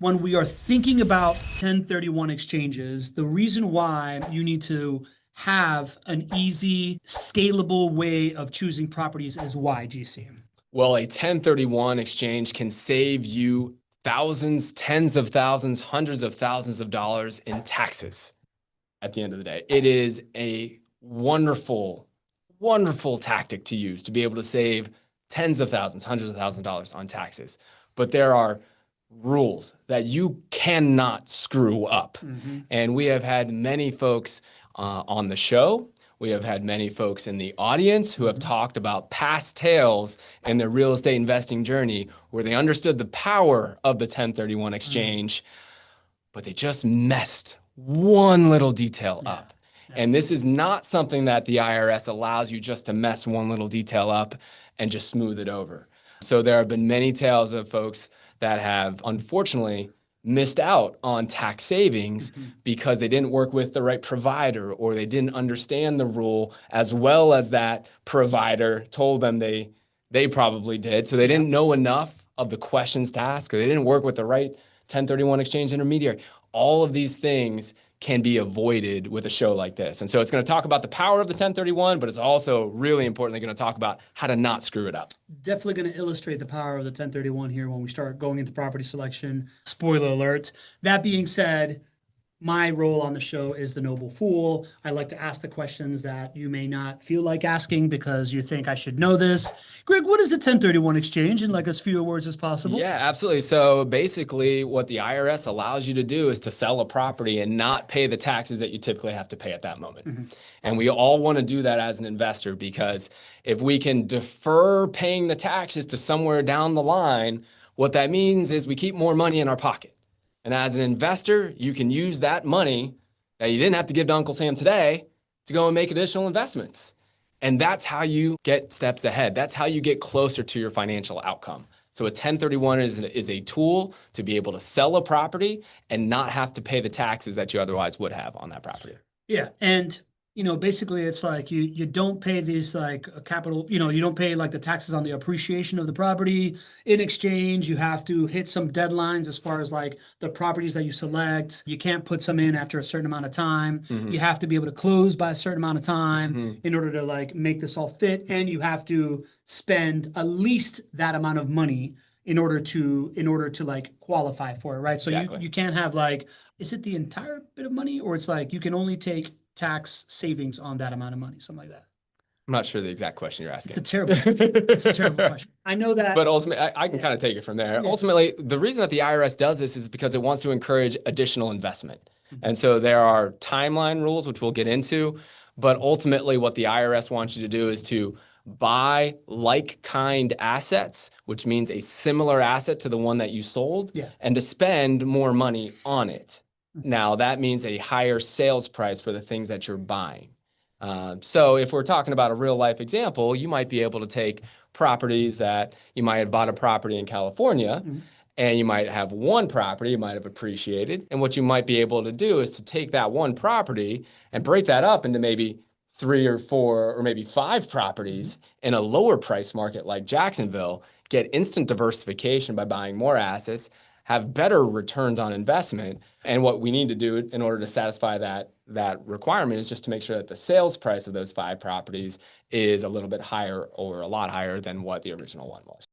when we are thinking about 1031 exchanges, the reason why you need to have an easy, scalable way of choosing properties is why, GC? Well, a 1031 exchange can save you thousands, tens of thousands, hundreds of thousands of dollars in taxes at the end of the day. It is a wonderful, wonderful tactic to use to be able to save tens of thousands, hundreds of thousands of dollars on taxes. But there are rules that you cannot screw up. And we have had many folks on the show. We have had many folks in the audience who have talked about past tales in their real estate investing journey where they understood the power of the 1031 exchange, but they just messed one little detail up. And this is not something that the IRS allows you just to mess one little detail up and just smooth it over. So there have been many tales of folks that have unfortunately missed out on tax savings because they didn't work with the right provider or they didn't understand the rule as well as that provider told them they probably did. So they didn't know enough of the questions to ask or they didn't work with the right 1031 exchange intermediary. All of these things can be avoided with a show like this. And so it's going to talk about the power of the 1031, but it's also really importantly going to talk about how to not screw it up. Definitely going to illustrate the power of the 1031 here when we start going into property selection. Spoiler alert. That being said, my role on the show is the noble fool. I like to ask the questions that you may not feel like asking because you think I should know this. Greg, what is the 1031 exchange in like as few words as possible? Yeah, absolutely. So basically what the IRS allows you to do is to sell a property and not pay the taxes that you typically have to pay at that moment. And we all want to do that as an investor because if we can defer paying the taxes to somewhere down the line, what that means is we keep more money in our pocket. And as an investor, you can use that money that you didn't have to give to Uncle Sam today to go and make additional investments. And that's how you get steps ahead. That's how you get closer to your financial outcome. So a 1031 is a tool to be able to sell a property and not have to pay the taxes that you otherwise would have on that property. Yeah. And basically it's like you don't pay these like capital, you don't pay like the taxes on the appreciation of the property. In exchange, you have to hit some deadlines as far as like the properties that you select. You can't put some in after a certain amount of time. You have to be able to close by a certain amount of time in order to like make this all fit. And you have to spend at least that amount of money in order to like qualify for it, right? So you can't have like, is it the entire bit of money or it's like you can only take tax savings on that amount of money, something like that? I'm not sure the exact question you're asking. It's a terrible question. I know that. But ultimately, I can kind of take it from there. Ultimately, the reason that the IRS does this is because it wants to encourage additional investment. And so there are timeline rules, which we'll get into. But ultimately, what the IRS wants you to do is to buy like-kind assets, which means a similar asset to the one that you sold, and to spend more money on it. Now, that means a higher sales price for the things that you're buying. So if we're talking about a real life example, you might be able to take properties that you might have bought a property in California and you might have one property, you might have appreciated. And what you might be able to do is to take that one property and break that up into maybe 3 or 4 or maybe 5 properties in a lower price market like Jacksonville, get instant diversification by buying more assets, have better returns on investment. And what we need to do in order to satisfy that requirement is just to make sure that the sales price of those 5 properties is a little bit higher or a lot higher than what the original one was.